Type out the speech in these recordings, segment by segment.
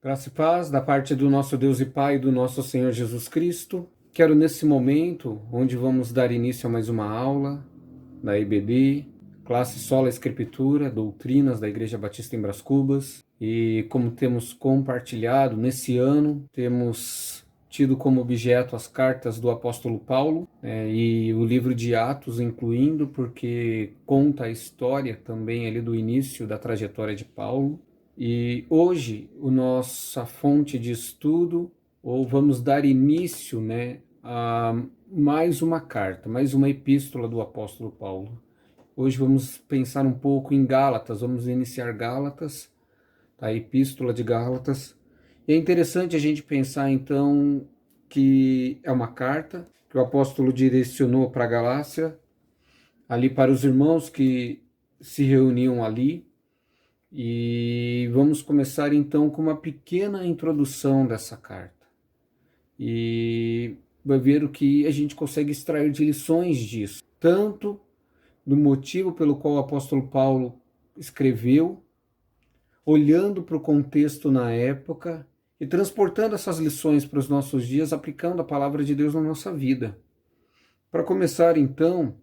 Graça e paz da parte do nosso Deus e Pai, do nosso Senhor Jesus Cristo. Quero nesse momento, onde vamos dar início a mais uma aula da EBD, classe Sola Escritura, Doutrinas da Igreja Batista em Brás Cubas. E como temos compartilhado nesse ano, temos tido como objeto as cartas do apóstolo Paulo, e o livro de Atos incluindo, porque conta a história também ali do início da trajetória de Paulo. E hoje, a nossa fonte de estudo, ou vamos dar início, a mais uma carta, mais uma epístola do apóstolo Paulo. Hoje vamos pensar um pouco em Gálatas, vamos iniciar Gálatas, a epístola de Gálatas. E é interessante a gente pensar, então, que é uma carta que o apóstolo direcionou para a Galácia, ali para os irmãos que se reuniam ali. E vamos começar então com uma pequena introdução dessa carta. E vai ver o que a gente consegue extrair de lições disso, tanto do motivo pelo qual o apóstolo Paulo escreveu, olhando para o contexto na época e transportando essas lições para os nossos dias, aplicando a palavra de Deus na nossa vida. Para começar então,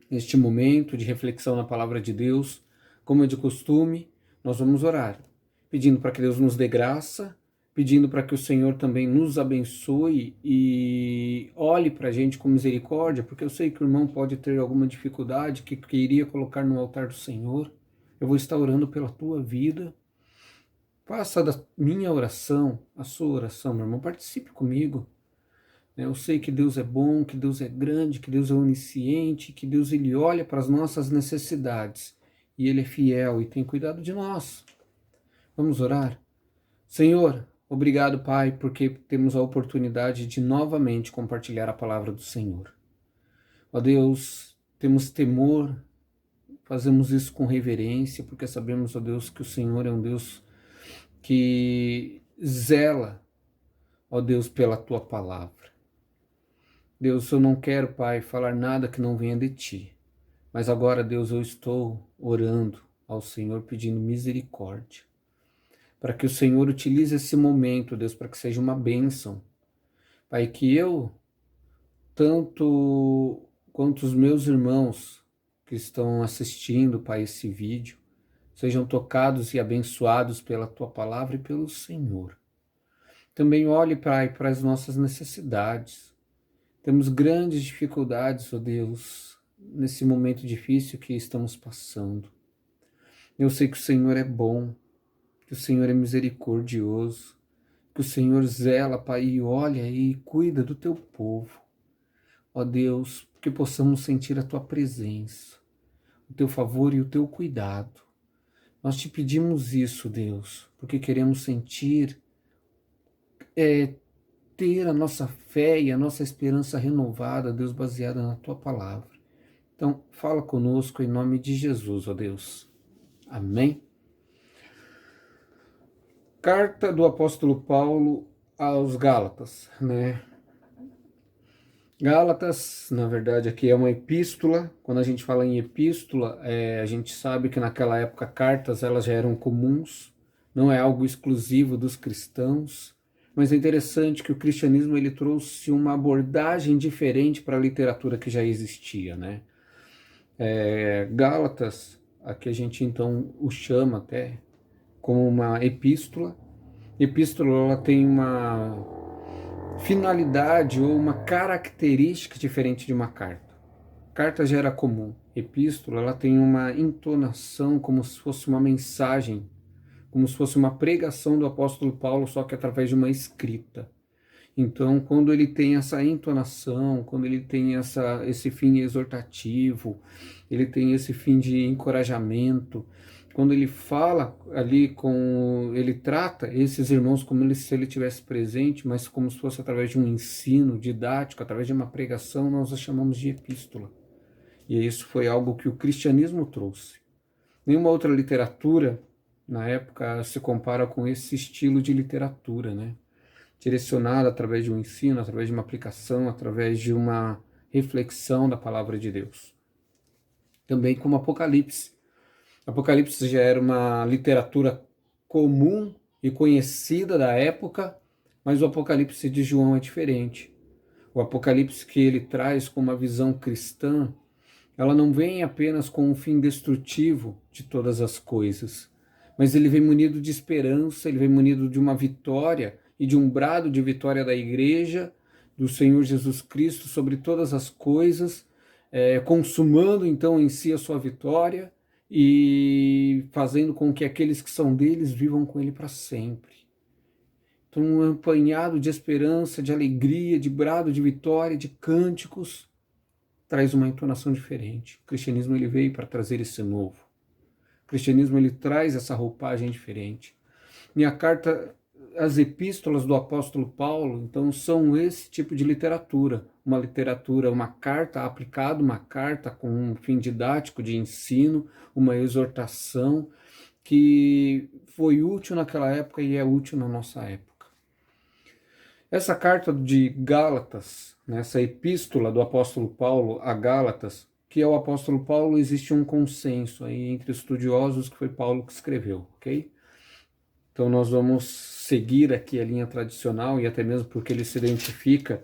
neste momento de reflexão na palavra de Deus, como é de costume, nós vamos orar, pedindo para que Deus nos dê graça, pedindo para que o Senhor também nos abençoe e olhe para a gente com misericórdia, porque eu sei que o irmão pode ter alguma dificuldade que queria colocar no altar do Senhor. Eu vou estar orando pela tua vida. Faça da minha oração a sua oração, meu irmão. Participe comigo. Eu sei que Deus é bom, que Deus é grande, que Deus é onisciente, que Deus ele olha para as nossas necessidades e Ele é fiel e tem cuidado de nós. Vamos orar? Senhor, obrigado, Pai, porque temos a oportunidade de novamente compartilhar a palavra do Senhor. Ó Deus, temos temor, fazemos isso com reverência, porque sabemos, ó Deus, que o Senhor é um Deus que zela, ó Deus, pela Tua palavra. Deus, eu não quero, Pai, falar nada que não venha de Ti. Mas agora, Deus, eu estou orando ao Senhor pedindo misericórdia. Para que o Senhor utilize esse momento, Deus, para que seja uma bênção. Pai, que eu, tanto quanto os meus irmãos que estão assistindo, Pai, esse vídeo, sejam tocados e abençoados pela Tua palavra e pelo Senhor. Também olhe, Pai, para as nossas necessidades. Temos grandes dificuldades, ó Deus, nesse momento difícil que estamos passando. Eu sei que o Senhor é bom, que o Senhor é misericordioso, que o Senhor zela, Pai, e olha e cuida do Teu povo. Ó Deus, que possamos sentir a Tua presença, o Teu favor e o Teu cuidado. Nós Te pedimos isso, Deus, porque queremos sentir, ter a nossa fé e a nossa esperança renovada, Deus, baseada na Tua palavra. Então, fala conosco em nome de Jesus, ó Deus. Amém? Carta do apóstolo Paulo aos Gálatas, Gálatas, na verdade, aqui é uma epístola. Quando a gente fala em epístola, a gente sabe que naquela época cartas elas já eram comuns, não é algo exclusivo dos cristãos. Mas é interessante que o cristianismo ele trouxe uma abordagem diferente para a literatura que já existia, Gálatas, aqui a gente então o chama até como uma epístola. Epístola ela tem uma finalidade ou uma característica diferente de uma carta. Carta já era comum. Epístola ela tem uma entonação como se fosse uma mensagem, como se fosse uma pregação do apóstolo Paulo, só que através de uma escrita. Então, quando ele tem essa entonação, quando ele tem esse fim exortativo, ele tem esse fim de encorajamento, quando ele fala ali ele trata esses irmãos como se ele tivesse presente, mas como se fosse através de um ensino didático, através de uma pregação, nós a chamamos de epístola. E isso foi algo que o cristianismo trouxe. Nenhuma outra literatura, na época, se compara com esse estilo de literatura, direcionada através de um ensino, através de uma aplicação, através de uma reflexão da palavra de Deus. Também como Apocalipse. Apocalipse já era uma literatura comum e conhecida da época, mas o Apocalipse de João é diferente. O Apocalipse que ele traz com uma visão cristã, ela não vem apenas com um fim destrutivo de todas as coisas, mas ele vem munido de esperança, ele vem munido de uma vitória e de um brado de vitória da igreja, do Senhor Jesus Cristo sobre todas as coisas, consumando então em si a sua vitória e fazendo com que aqueles que são deles vivam com ele para sempre. Então, um apanhado de esperança, de alegria, de brado de vitória, de cânticos, traz uma entonação diferente. O cristianismo ele veio para trazer esse novo. O cristianismo ele traz essa roupagem diferente. Minha carta, as epístolas do apóstolo Paulo, então são esse tipo de literatura. Uma literatura, uma carta aplicada, uma carta com um fim didático de ensino, uma exortação que foi útil naquela época e é útil na nossa época. Essa carta de Gálatas, essa epístola do apóstolo Paulo a Gálatas, que é o apóstolo Paulo, existe um consenso aí entre estudiosos que foi Paulo que escreveu, ok? Então nós vamos seguir aqui a linha tradicional e até mesmo porque ele se identifica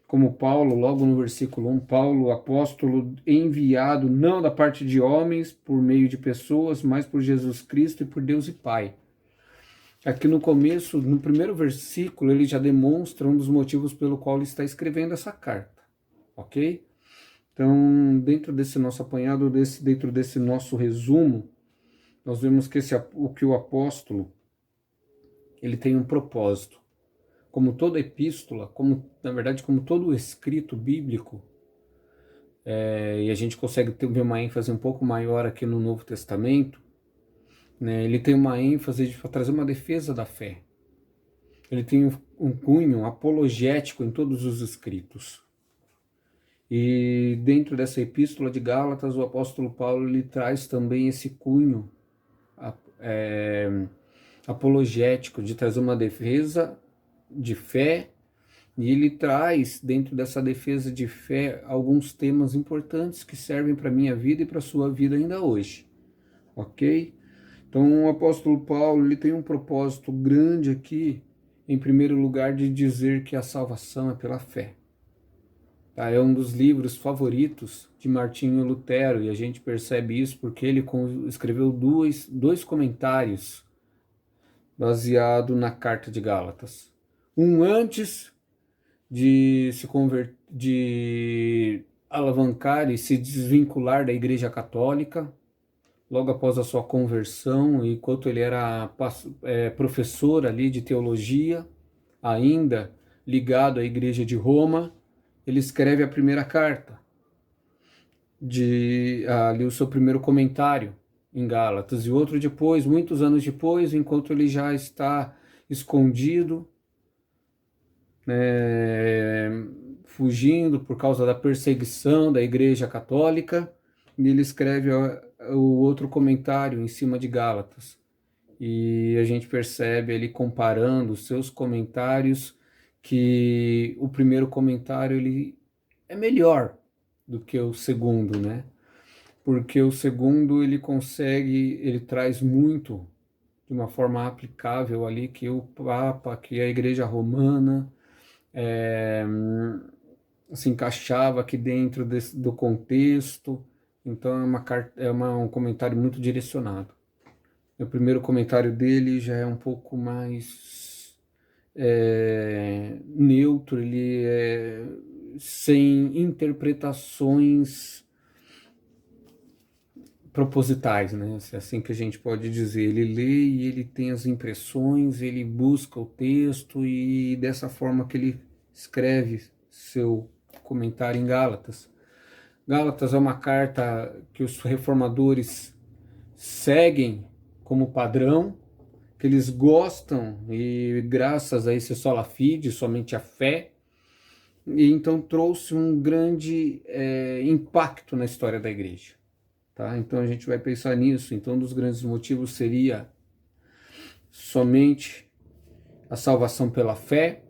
como Paulo, logo no versículo 1, Paulo, apóstolo enviado não da parte de homens por meio de pessoas, mas por Jesus Cristo e por Deus e Pai. Aqui no começo, no primeiro versículo, ele já demonstra um dos motivos pelo qual ele está escrevendo essa carta, ok? Então, dentro desse nosso apanhado, dentro desse nosso resumo, nós vemos que o apóstolo, ele tem um propósito. Como toda epístola, na verdade, como todo escrito bíblico, e a gente consegue ter uma ênfase um pouco maior aqui no Novo Testamento, né, ele tem uma ênfase de trazer uma defesa da fé. Ele tem um cunho apologético em todos os escritos. E dentro dessa epístola de Gálatas, o apóstolo Paulo ele traz também esse cunho apologético de trazer uma defesa de fé, e ele traz dentro dessa defesa de fé alguns temas importantes que servem para a minha vida e para a sua vida ainda hoje, ok? Então o apóstolo Paulo ele tem um propósito grande aqui, em primeiro lugar, de dizer que a salvação é pela fé. Tá? É um dos livros favoritos de Martinho Lutero, e a gente percebe isso porque ele escreveu dois comentários baseado na Carta de Gálatas. Um antes de se de alavancar e se desvincular da Igreja Católica, logo após a sua conversão, enquanto ele era professor ali de teologia, ainda ligado à Igreja de Roma, ele escreve a primeira carta, ali o seu primeiro comentário em Gálatas, e outro depois, muitos anos depois, enquanto ele já está escondido, fugindo por causa da perseguição da Igreja Católica, e ele escreve o outro comentário em cima de Gálatas. E a gente percebe ali, comparando os seus comentários, que o primeiro comentário ele é melhor do que o segundo, né? Porque o segundo ele traz muito de uma forma aplicável ali que o Papa, que a Igreja Romana se encaixava aqui dentro do contexto. Então um comentário muito direcionado. O primeiro comentário dele já é um pouco mais neutro, ele é sem interpretações propositais, né? É assim que a gente pode dizer. Ele lê e ele tem as impressões, ele busca o texto e dessa forma que ele escreve seu comentário em Gálatas. Gálatas é uma carta que os reformadores seguem como padrão, que eles gostam, e graças a esse sola fide, somente a fé, e então trouxe um grande impacto na história da igreja. Tá? Então a gente vai pensar nisso. Então um dos grandes motivos seria somente a salvação pela fé,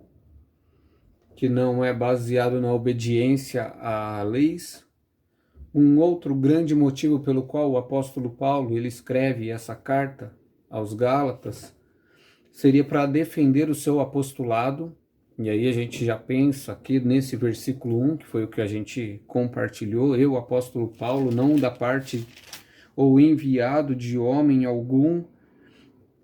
que não é baseado na obediência a leis. Um outro grande motivo pelo qual o apóstolo Paulo ele escreve essa carta aos Gálatas seria para defender o seu apostolado. E aí a gente já pensa aqui nesse versículo 1, que foi o que a gente compartilhou, eu, apóstolo Paulo, não da parte ou enviado de homem algum,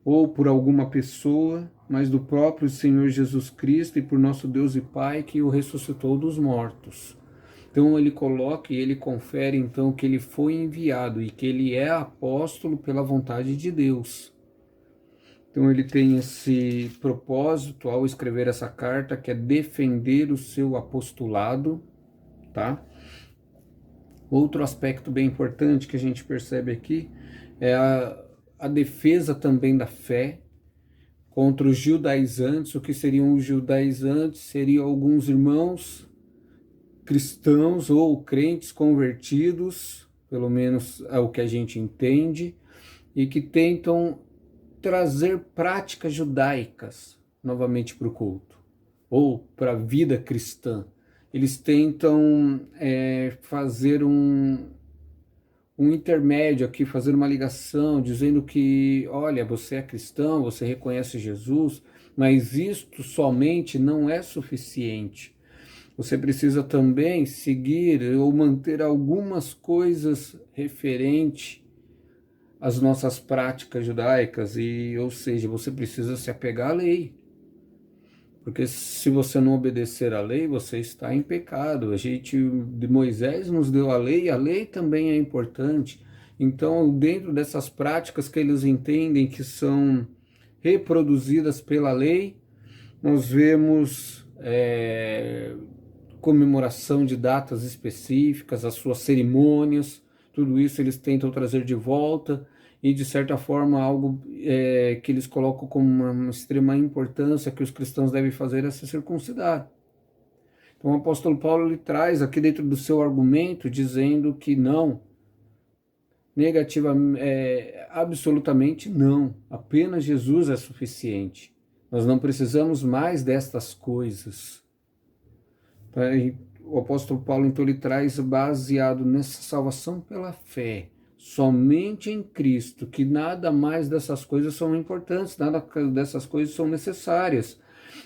ou por alguma pessoa, mas do próprio Senhor Jesus Cristo e por nosso Deus e Pai que o ressuscitou dos mortos. Então ele coloca e ele confere então que ele foi enviado e que ele é apóstolo pela vontade de Deus. Então ele tem esse propósito ao escrever essa carta, que é defender o seu apostolado, tá? Outro aspecto bem importante que a gente percebe aqui é a defesa também da fé contra os judaizantes. O que seriam os judaizantes? Seriam alguns irmãos cristãos ou crentes convertidos, pelo menos é o que a gente entende, e que tentam trazer práticas judaicas novamente para o culto, ou para a vida cristã. Eles tentam fazer um intermédio aqui, fazer uma ligação, dizendo que, olha, você é cristão, você reconhece Jesus, mas isto somente não é suficiente. Você precisa também seguir ou manter algumas coisas referentes as nossas práticas judaicas, ou seja, você precisa se apegar à lei, porque se você não obedecer à lei, você está em pecado. De Moisés nos deu a lei também é importante. Então, dentro dessas práticas que eles entendem que são reproduzidas pela lei, nós vemos comemoração de datas específicas, as suas cerimônias, tudo isso eles tentam trazer de volta, e de certa forma algo que eles colocam como uma extrema importância que os cristãos devem fazer é se circuncidar. Então o apóstolo Paulo ele traz aqui dentro do seu argumento dizendo que não, absolutamente não, apenas Jesus é suficiente, nós não precisamos mais destas coisas. O apóstolo Paulo então ele traz baseado nessa salvação pela fé, somente em Cristo, que nada mais dessas coisas são importantes, nada dessas coisas são necessárias,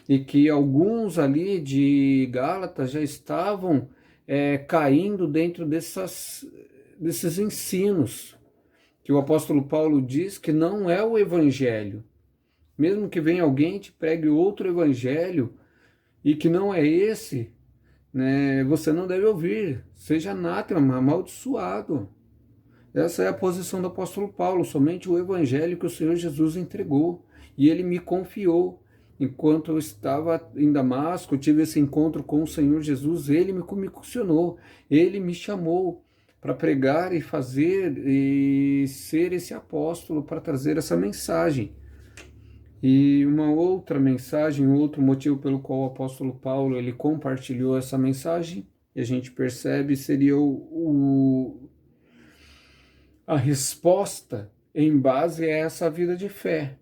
e que alguns ali de Gálatas já estavam caindo dentro desses ensinos, que o apóstolo Paulo diz que não é o evangelho. Mesmo que venha alguém e te pregue outro evangelho, e que não é esse, né, você não deve ouvir, seja anátema, amaldiçoado. Essa é a posição do apóstolo Paulo, somente o evangelho que o Senhor Jesus entregou, e ele me confiou. Enquanto eu estava em Damasco, eu tive esse encontro com o Senhor Jesus, ele me comissionou, ele me chamou para pregar e fazer e ser esse apóstolo para trazer essa mensagem. E uma outra mensagem, outro motivo pelo qual o apóstolo Paulo ele compartilhou essa mensagem, e a gente percebe, seria a resposta em base a essa vida de fé.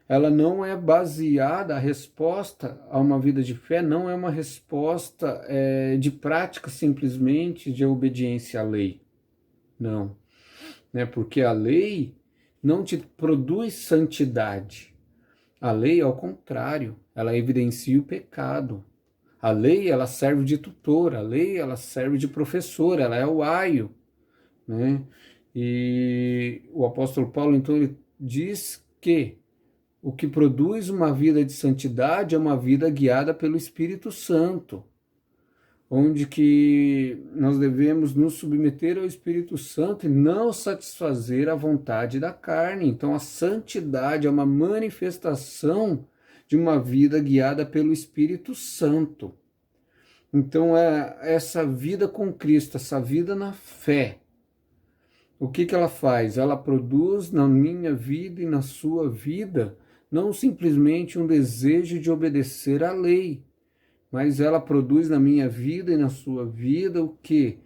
Ela não é baseada, a resposta a uma vida de fé não é uma resposta de prática simplesmente de obediência à lei. Não. Né? Porque a lei não te produz santidade. A lei, ao contrário, ela evidencia o pecado. A lei, ela serve de tutor, a lei, ela serve de professor, ela é o aio, né? E o apóstolo Paulo, então, ele diz que o que produz uma vida de santidade é uma vida guiada pelo Espírito Santo, onde que nós devemos nos submeter ao Espírito Santo e não satisfazer a vontade da carne. Então a santidade é uma manifestação de uma vida guiada pelo Espírito Santo. Então essa vida com Cristo, essa vida na fé, o que ela faz? Ela produz na minha vida e na sua vida não simplesmente um desejo de obedecer à lei, mas ela produz na minha vida e na sua vida o quê?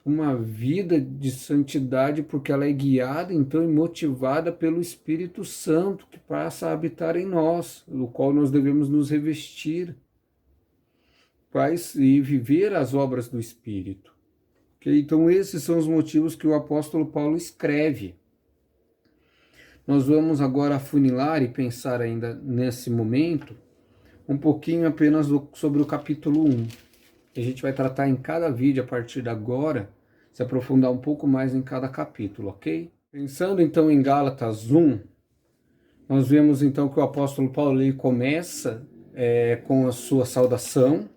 Uma vida de santidade, porque ela é guiada, então, e motivada pelo Espírito Santo, que passa a habitar em nós, do qual nós devemos nos revestir e viver as obras do Espírito. Okay? Então, esses são os motivos que o apóstolo Paulo escreve. nós vamos agora afunilar e pensar ainda nesse momento um pouquinho apenas sobre o capítulo 1. A gente vai tratar em cada vídeo a partir de agora, se aprofundar um pouco mais em cada capítulo, ok? Pensando então em Gálatas 1, nós vemos então que o apóstolo Paulo ele começa com a sua saudação,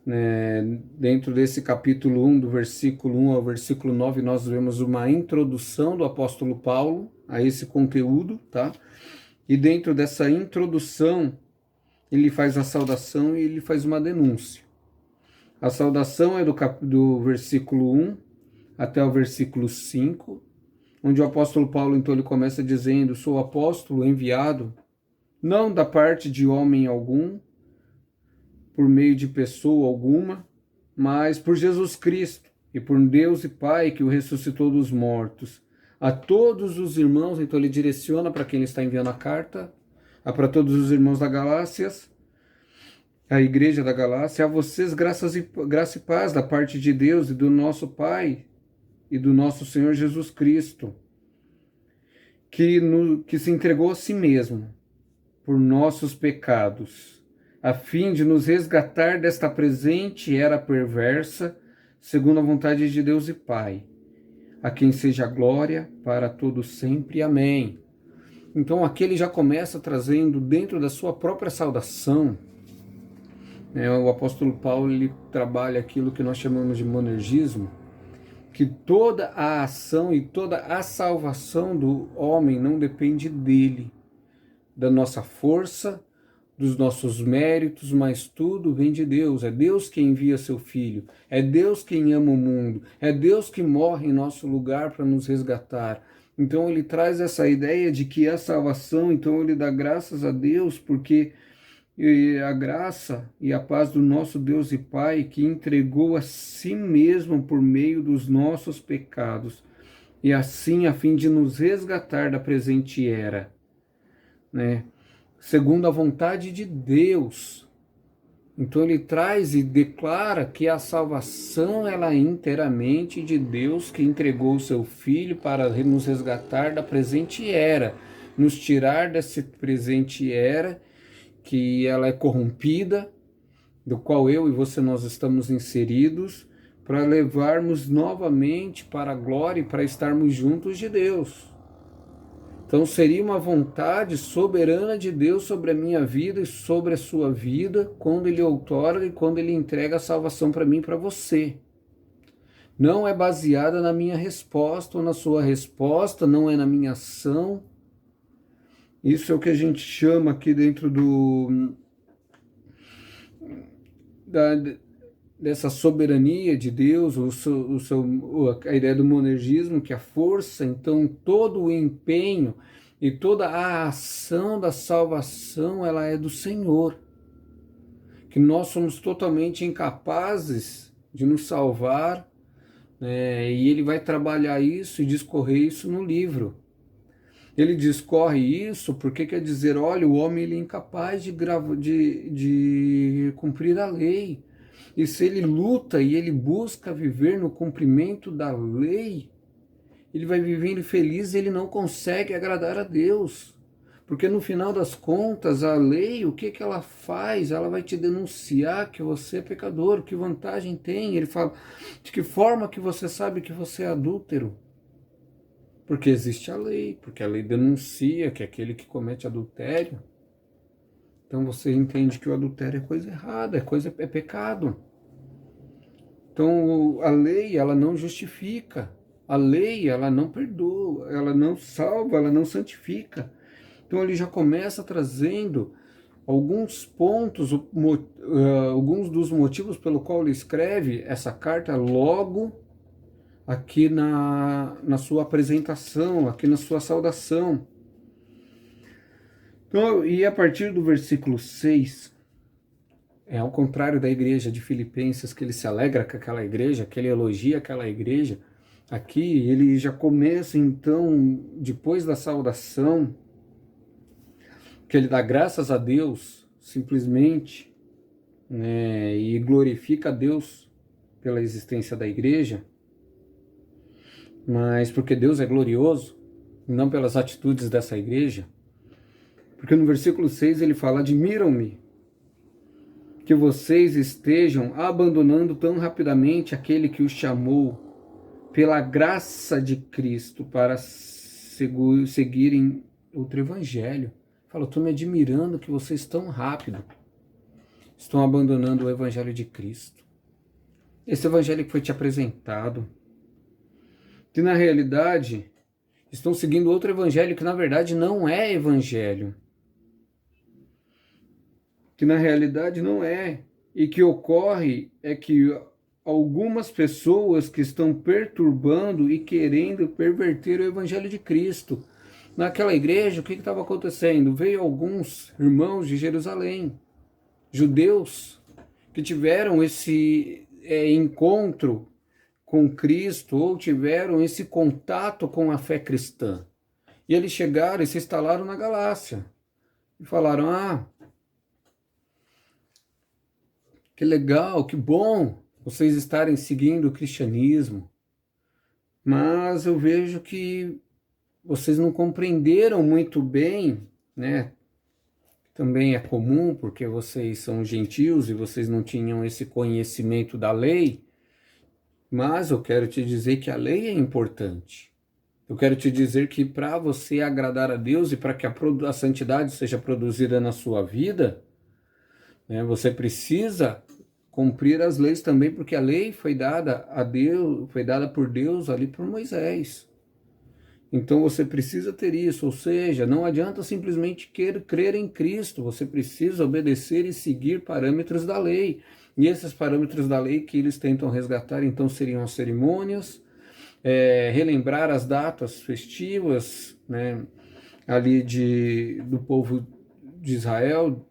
né? Dentro desse capítulo 1, do versículo 1 ao versículo 9, nós vemos uma introdução do apóstolo Paulo a esse conteúdo, tá? E dentro dessa introdução, ele faz a saudação e ele faz uma denúncia. A saudação é do versículo 1 até o versículo 5, onde o apóstolo Paulo, então, ele começa dizendo: sou apóstolo enviado, não da parte de homem algum, por meio de pessoa alguma, mas por Jesus Cristo e por Deus e Pai que o ressuscitou dos mortos. A todos os irmãos, então ele direciona para quem ele está enviando a carta, para todos os irmãos da Galácia, a igreja da Galácia, a vocês graça e paz da parte de Deus e do nosso Pai e do nosso Senhor Jesus Cristo, que se entregou a si mesmo por nossos pecados, a fim de nos resgatar desta presente era perversa, segundo a vontade de Deus e Pai, a quem seja glória para todos sempre. Amém. Então aqui ele já começa trazendo dentro da sua própria saudação, o apóstolo Paulo ele trabalha aquilo que nós chamamos de monergismo, que toda a ação e toda a salvação do homem não depende dele, da nossa força, dos nossos méritos, mas tudo vem de Deus. É Deus quem envia seu Filho, é Deus quem ama o mundo, é Deus que morre em nosso lugar para nos resgatar. Então ele traz essa ideia de que a salvação, então ele dá graças a Deus, porque a graça e a paz do nosso Deus e Pai, que entregou a si mesmo por meio dos nossos pecados, e assim a fim de nos resgatar da presente era, né? Segundo a vontade de Deus. Então ele traz e declara que a salvação ela é inteiramente de Deus, que entregou o seu Filho para nos resgatar da presente era, nos tirar dessa presente era, que ela é corrompida, do qual eu e você nós estamos inseridos, para levarmos novamente para a glória e para estarmos juntos de Deus. Então seria uma vontade soberana de Deus sobre a minha vida e sobre a sua vida, quando Ele outorga e quando Ele entrega a salvação para mim e para você. Não é baseada na minha resposta ou na sua resposta, não é na minha ação. Isso é o que a gente chama aqui dentro dessa soberania de Deus, a ideia do monergismo, que a força, então todo o empenho e toda a ação da salvação, ela é do Senhor. Que nós somos totalmente incapazes de nos salvar, e Ele vai trabalhar isso e discorrer isso no livro. Ele discorre isso porque quer dizer, olha, o homem ele é incapaz de cumprir a lei. E se ele luta e ele busca viver no cumprimento da lei, ele vai vivendo feliz e ele não consegue agradar a Deus. Porque no final das contas, a lei, o que ela faz? Ela vai te denunciar que você é pecador, que vantagem tem? Ele fala, de que forma que você sabe que você é adúltero? Porque existe a lei, porque a lei denuncia que aquele que comete adultério, então você entende que o adultério é coisa errada, é pecado. Então a lei ela não justifica, a lei ela não perdoa, ela não salva, ela não santifica. Então ele já começa trazendo alguns pontos, alguns dos motivos pelo qual ele escreve essa carta logo aqui na sua apresentação, aqui na sua saudação. Então, e a partir do versículo 6, ao contrário da igreja de Filipenses, que ele se alegra com aquela igreja, que ele elogia aquela igreja, aqui ele já começa então, depois da saudação, que ele dá graças a Deus, simplesmente, e glorifica a Deus pela existência da igreja, mas porque Deus é glorioso, não pelas atitudes dessa igreja, porque no versículo 6 ele fala: admiram-me que vocês estejam abandonando tão rapidamente aquele que os chamou pela graça de Cristo para seguirem outro evangelho. Fala, estou me admirando que vocês tão rápido estão abandonando o evangelho de Cristo. Esse evangelho que foi te apresentado, que na realidade estão seguindo outro evangelho que na verdade não é evangelho. Que na realidade não é. E que ocorre é que algumas pessoas que estão perturbando e querendo perverter o evangelho de Cristo. Naquela igreja, o que estava acontecendo? Veio alguns irmãos de Jerusalém, judeus, que tiveram esse encontro com Cristo, ou tiveram esse contato com a fé cristã. E eles chegaram e se instalaram na Galácia. E falaram, que legal, que bom vocês estarem seguindo o cristianismo, mas eu vejo que vocês não compreenderam muito bem, né? Também é comum, porque vocês são gentios e vocês não tinham esse conhecimento da lei, mas eu quero te dizer que a lei é importante. Eu quero te dizer que para você agradar a Deus e para que a santidade seja produzida na sua vida, né, você precisa cumprir as leis também, porque a lei foi dada a Deus, foi dada por Deus ali por Moisés. Então você precisa ter isso, ou seja, não adianta simplesmente crer em Cristo, você precisa obedecer e seguir parâmetros da lei. E esses parâmetros da lei que eles tentam resgatar, então, seriam as cerimônias, relembrar as datas festivas, né, ali do povo de Israel,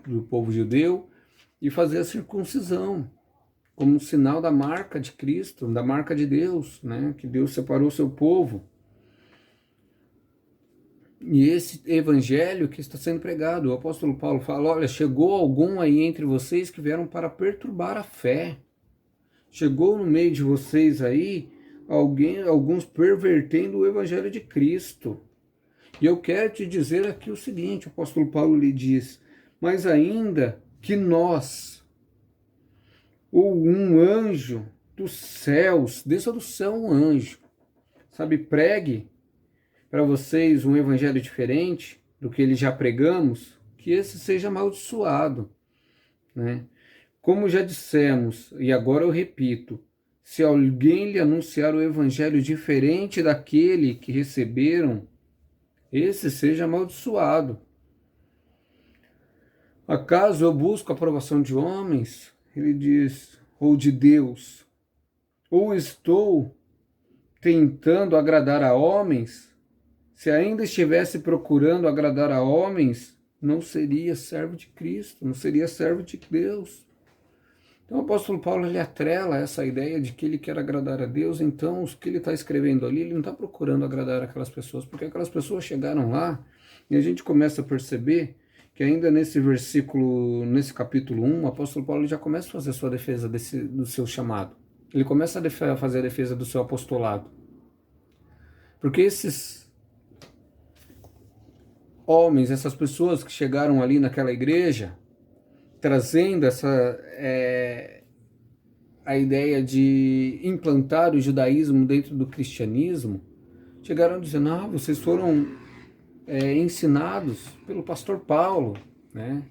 do povo judeu, e fazer a circuncisão, como um sinal da marca de Cristo, da marca de Deus, né, que Deus separou o seu povo. E esse evangelho que está sendo pregado, o apóstolo Paulo fala, olha, chegou algum aí entre vocês que vieram para perturbar a fé. Chegou no meio de vocês aí alguns pervertendo o evangelho de Cristo. E eu quero te dizer aqui o seguinte, o apóstolo Paulo lhe diz, mas ainda que nós, ou um anjo dos céus, desça do céu um anjo, sabe, pregue para vocês um evangelho diferente do que ele já pregamos, que esse seja amaldiçoado, né? Como já dissemos, e agora eu repito, se alguém lhe anunciar o evangelho diferente daquele que receberam, esse seja amaldiçoado. Acaso eu busco a aprovação de homens? Ele diz, ou de Deus? Ou estou tentando agradar a homens? Se ainda estivesse procurando agradar a homens, não seria servo de Cristo, não seria servo de Deus. Então o apóstolo Paulo ele atrela essa ideia de que ele quer agradar a Deus, então o que ele está escrevendo ali, ele não está procurando agradar aquelas pessoas, porque aquelas pessoas chegaram lá e a gente começa a perceber que ainda nesse versículo, nesse capítulo 1, o apóstolo Paulo já começa a fazer a sua defesa do seu chamado. Ele começa a fazer a defesa do seu apostolado. Porque esses homens, essas pessoas que chegaram ali naquela igreja, trazendo a ideia de implantar o judaísmo dentro do cristianismo, chegaram dizendo, vocês foram ensinados pelo pastor Paulo, né?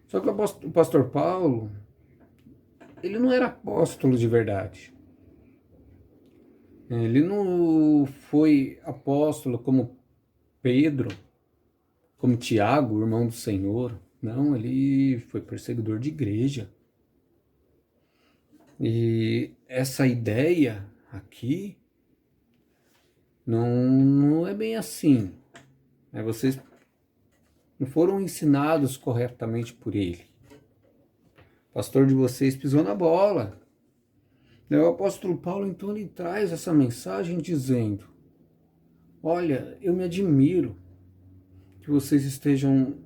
Só que o pastor Paulo, ele não era apóstolo de verdade. Ele não foi apóstolo como Pedro, como Tiago, irmão do Senhor. Não, ele foi perseguidor de igreja. E essa ideia aqui não é bem assim. Vocês não foram ensinados corretamente por ele. O pastor de vocês pisou na bola. O apóstolo Paulo, então, ele traz essa mensagem dizendo, olha, eu me admiro que vocês estejam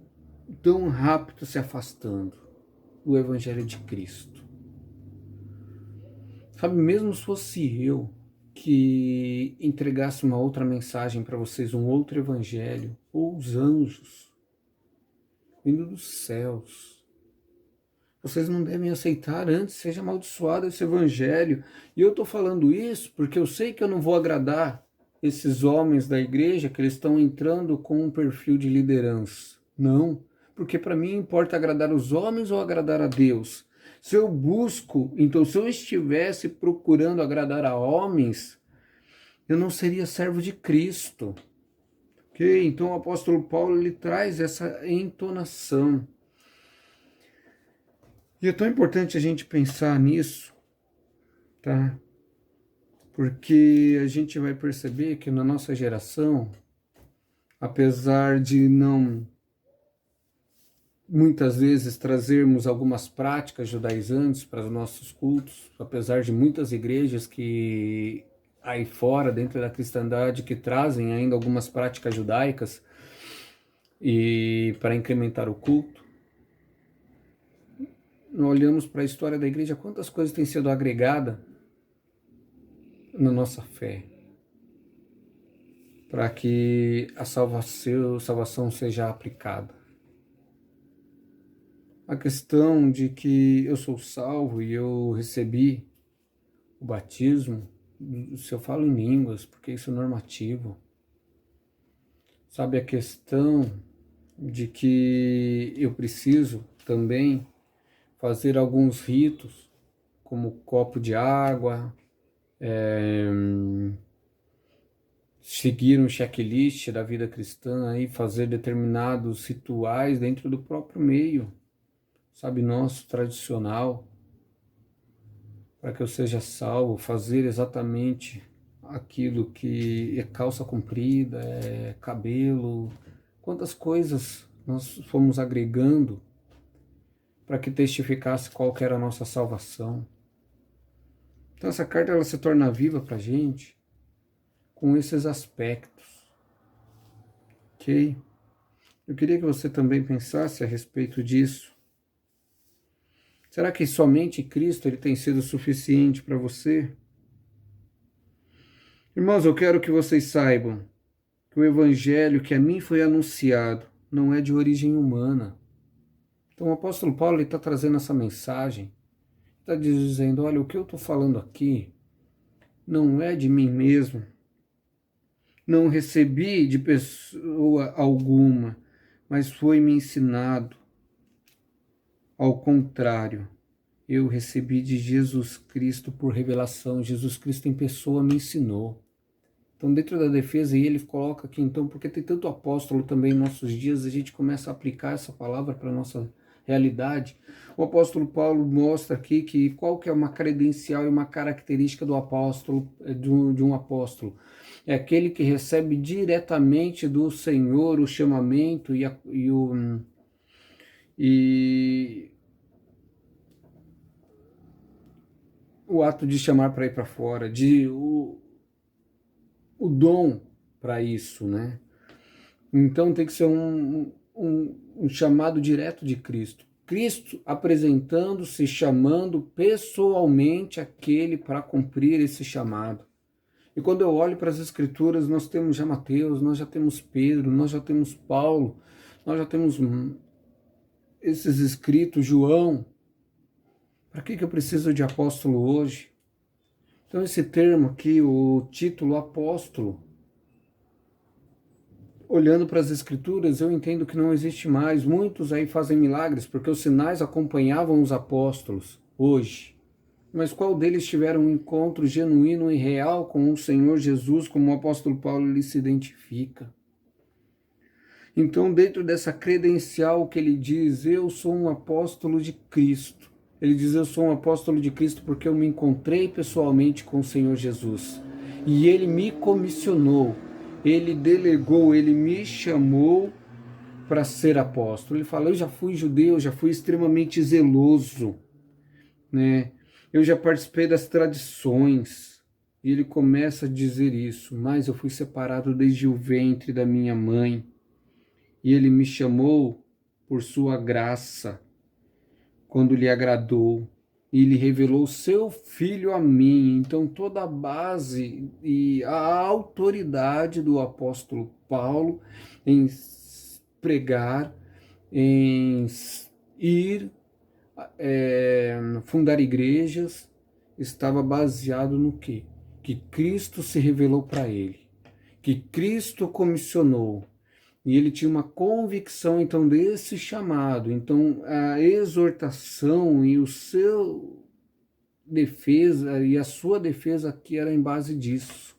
tão rápido se afastando do evangelho de Cristo. Sabe, mesmo se fosse eu, que entregasse uma outra mensagem para vocês, um outro evangelho, ou os anjos vindo dos céus. Vocês não devem aceitar, antes seja amaldiçoado esse evangelho. E eu estou falando isso porque eu sei que eu não vou agradar esses homens da igreja que eles estão entrando com um perfil de liderança. Não, porque para mim importa agradar os homens ou agradar a Deus. Se eu busco, então se eu estivesse procurando agradar a homens, eu não seria servo de Cristo. Ok? Então o apóstolo Paulo ele traz essa entonação. E é tão importante a gente pensar nisso, tá? Porque a gente vai perceber que na nossa geração, apesar de não muitas vezes trazermos algumas práticas judaizantes para os nossos cultos, apesar de muitas igrejas que aí fora, dentro da cristandade, que trazem ainda algumas práticas judaicas e para incrementar o culto, nós olhamos para a história da igreja, quantas coisas têm sido agregadas na nossa fé, para que a salvação seja aplicada. A questão de que eu sou salvo e eu recebi o batismo, se eu falo em línguas, porque isso é normativo. Sabe, a questão de que eu preciso também fazer alguns ritos, como copo de água, seguir um checklist da vida cristã e fazer determinados rituais dentro do próprio meio, sabe, nosso tradicional, para que eu seja salvo, fazer exatamente aquilo que é calça comprida, é cabelo, quantas coisas nós fomos agregando para que testificasse qual que era a nossa salvação. Então essa carta ela se torna viva para a gente com esses aspectos, ok? Eu queria que você também pensasse a respeito disso. Será que somente Cristo ele tem sido suficiente para você? Irmãos, eu quero que vocês saibam que o evangelho que a mim foi anunciado não é de origem humana. Então o apóstolo Paulo está trazendo essa mensagem, está dizendo, olha, o que eu estou falando aqui não é de mim mesmo, não recebi de pessoa alguma, mas foi me ensinado. Ao contrário, eu recebi de Jesus Cristo por revelação, Jesus Cristo em pessoa me ensinou. Então, dentro da defesa, e ele coloca aqui, então, porque tem tanto apóstolo também em nossos dias, a gente começa a aplicar essa palavra para a nossa realidade. O apóstolo Paulo mostra aqui que qual que é uma credencial e uma característica do apóstolo, de um apóstolo. É aquele que recebe diretamente do Senhor o chamamento e o ato de chamar para ir para fora, o dom para isso, né? Então tem que ser um chamado direto de Cristo. Cristo apresentando-se, chamando pessoalmente aquele para cumprir esse chamado. E quando eu olho para as Escrituras, nós temos já Mateus, nós já temos Pedro, nós já temos Paulo, nós já temos esses escritos, João. Para que eu preciso de apóstolo hoje? Então esse termo aqui, o título apóstolo, olhando para as Escrituras, eu entendo que não existe mais. Muitos aí fazem milagres, porque os sinais acompanhavam os apóstolos hoje. Mas qual deles tiveram um encontro genuíno e real com o Senhor Jesus, como o apóstolo Paulo ele se identifica? Então, dentro dessa credencial que ele diz, eu sou um apóstolo de Cristo. Ele diz, eu sou um apóstolo de Cristo porque eu me encontrei pessoalmente com o Senhor Jesus. E ele me comissionou, ele delegou, ele me chamou para ser apóstolo. Ele fala, eu já fui judeu, já fui extremamente zeloso, né? Eu já participei das tradições. E ele começa a dizer isso, mas eu fui separado desde o ventre da minha mãe. E ele me chamou por sua graça, quando lhe agradou. e ele revelou seu Filho a mim. Então toda a base e a autoridade do apóstolo Paulo em pregar, em ir, fundar igrejas, estava baseado no quê? Que Cristo se revelou para ele, que Cristo comissionou, e ele tinha uma convicção então desse chamado. Então a exortação e o seu defesa e a sua defesa aqui era em base disso.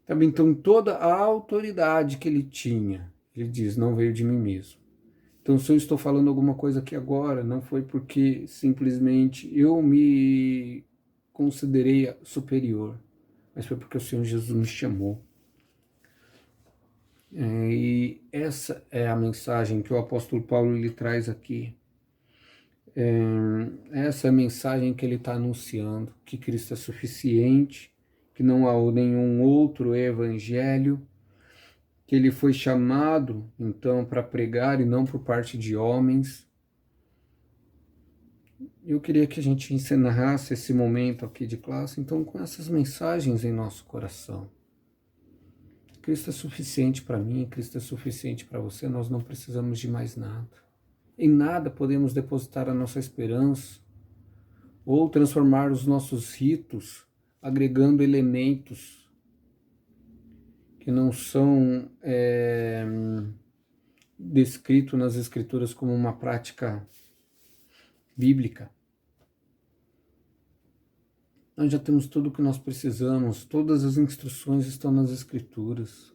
Então toda a autoridade que ele tinha, ele diz, não veio de mim mesmo. Então se eu estou falando alguma coisa aqui agora, não foi porque simplesmente eu me considerei superior, mas foi porque o Senhor Jesus me chamou. E essa é a mensagem que o apóstolo Paulo lhe traz aqui. Essa é a mensagem que ele está anunciando, que Cristo é suficiente, que não há nenhum outro evangelho, que ele foi chamado, então, para pregar e não por parte de homens. Eu queria que a gente encerrasse esse momento aqui de classe, então, com essas mensagens em nosso coração. Cristo é suficiente para mim, Cristo é suficiente para você, nós não precisamos de mais nada. Em nada podemos depositar a nossa esperança ou transformar os nossos ritos, agregando elementos que não são descritos nas Escrituras como uma prática bíblica. Nós já temos tudo o que nós precisamos, todas as instruções estão nas Escrituras.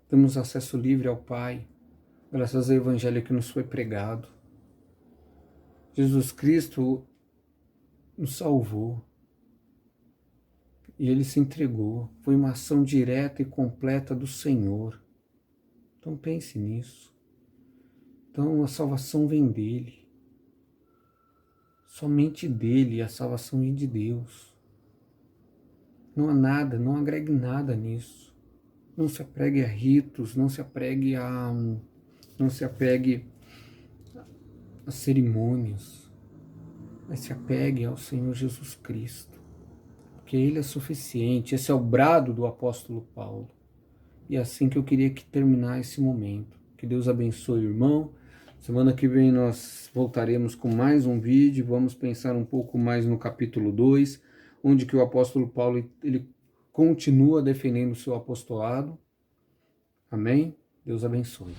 Temos acesso livre ao Pai, graças ao Evangelho que nos foi pregado. Jesus Cristo nos salvou e Ele se entregou. Foi uma ação direta e completa do Senhor. Então pense nisso. Então a salvação vem dEle. Somente dEle a salvação vem de Deus. Não há nada, não agregue nada nisso. Não se apegue a ritos, não se apegue a cerimônias, mas se apegue ao Senhor Jesus Cristo, porque Ele é suficiente. Esse é o brado do apóstolo Paulo. E é assim que eu queria que terminar esse momento. Que Deus abençoe o irmão. Semana que vem nós voltaremos com mais um vídeo, vamos pensar um pouco mais no capítulo 2, onde que o apóstolo Paulo ele continua defendendo o seu apostolado. Amém? Deus abençoe.